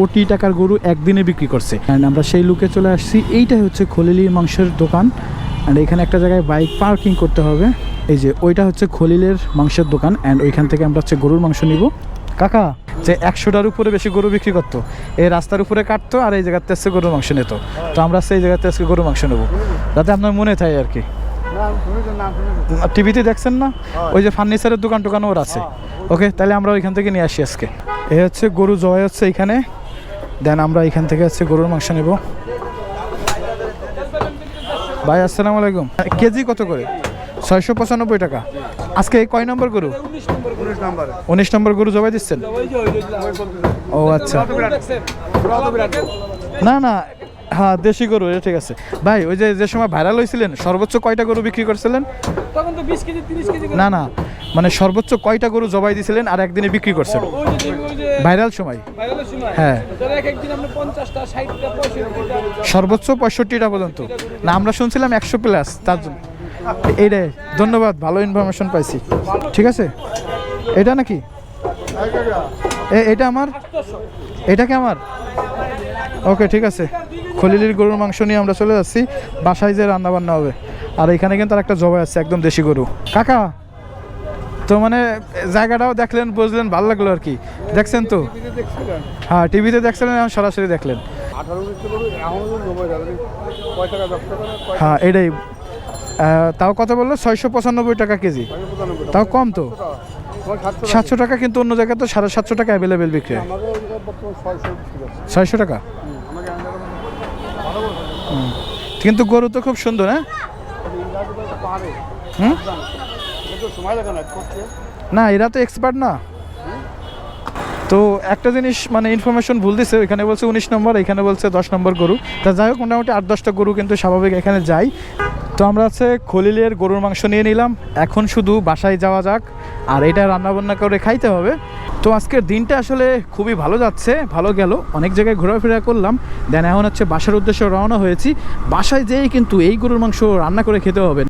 কোটি টাকার গরু একদিনে বিক্রি করছে। অ্যান্ড আমরা সেই লুকে চলে আসছি। এইটাই হচ্ছে খলিলির মাংসের দোকান। অ্যান্ড এখানে একটা জায়গায় বাইক পার্কিং করতে হবে। এই যে ওইটা হচ্ছে খলিলের মাংসের দোকান। অ্যান্ড ওইখান থেকে আমরা হচ্ছে গরুর মাংস নিব। কাকা যে 100টার উপরে বেশি গরু বিক্রি করতো, এই রাস্তার উপরে কাটতো আর এই জায়গাতে আসছে গরুর মাংস নিত। তো আমরা সেই জায়গাতে আজকে গরুর মাংস নেবো, যাতে আপনার মনে থাকে আর কি। টিভিতে দেখছেন না, ওই যে ফার্নিচারের দোকান টোকান ওর আছে। ওকে, তাহলে আমরা ওইখান থেকে নিয়ে আসি আজকে। এ হচ্ছে গরু জবাই হচ্ছে এখানে, দেন আমরা এখান থেকে হচ্ছে গরুর মাংস নেব। ভাই আসসালামু আলাইকুম, কেজি কত করে? 695 টাকা। আজকে কয় নম্বর গরু? 19 নম্বর গরু জবাই দিচ্ছেন? ও আচ্ছা, না না, হ্যাঁ দেশি গরু, এটা ঠিক আছে। ভাই ওই যে সময় ভাইরাল হয়েছিলেন, সর্বোচ্চ কয়টা গরু বিক্রি করছিলেন? তখন তো 20 কেজি 30 কেজি। না না, মানে সর্বোচ্চ কয়টা গরু জবাই দিয়েছিলেন আর একদিনে বিক্রি করছেন ভাইরাল সময়? হ্যাঁ, একদিন আমরা 50টা 60টা 65টা সর্বোচ্চ 65টা পর্যন্ত। না, আমরা শুনছিলাম 100 প্লাস। তার জন্য এইটাই, ধন্যবাদ, ভালো ইনফরমেশন পাইছি। ঠিক আছে, এটা নাকি? এটা আমার, এটা কি আমার? ওকে ঠিক আছে। খলিলির গরুর মাংস নিয়ে আমরা চলে যাচ্ছি বাসায়, যে রান্না বান্না হবে। আর এখানে কিন্তু আর একটা জবাই আছে, একদম দেশি গরু। কাকা তো মানে জায়গাটাও দেখলেন, বুঝলেন, ভালো লাগলো আর কি। দেখছেন তো? হ্যাঁ, টিভিতে দেখছিলেন, এখন সরাসরি দেখলেন। হ্যাঁ এটাই। তাও কত বললো? 695 টাকা কেজি, তাও কম তো। 700 টাকা, কিন্তু অন্য জায়গায় তো 750 টাকা অ্যাভেলেবেল বিক্রি হয়। 600 টাকা। কিন্তু গরু তো খুব সুন্দর। হ্যাঁ, না এরা তো এক্সপার্ট না। তো একটা জিনিস মানে ইনফরমেশন ভুল দিছে, এখানে বলছে 19 নম্বর, এখানে বলছে 10 নম্বর গরু। তা যাই হোক, মোটামুটি 8-10টা গরু কিন্তু স্বাভাবিক এখানে যাই। তো আমরা হচ্ছে খলিলের গরুর মাংস নিয়ে নিলাম, এখন শুধু বাসায় যাওয়া যাক আর এটা রান্নাবান্না করে খাইতে হবে। তো আজকের দিনটা আসলে খুবই ভালো যাচ্ছে, ভালো গেল, অনেক জায়গায় ঘোরাফেরা করলাম। দেন এখন হচ্ছে বাসার উদ্দেশ্যে রওনা হয়েছি। বাসায় যেয়েই কিন্তু এই গরুর মাংস রান্না করে খেতে হবে।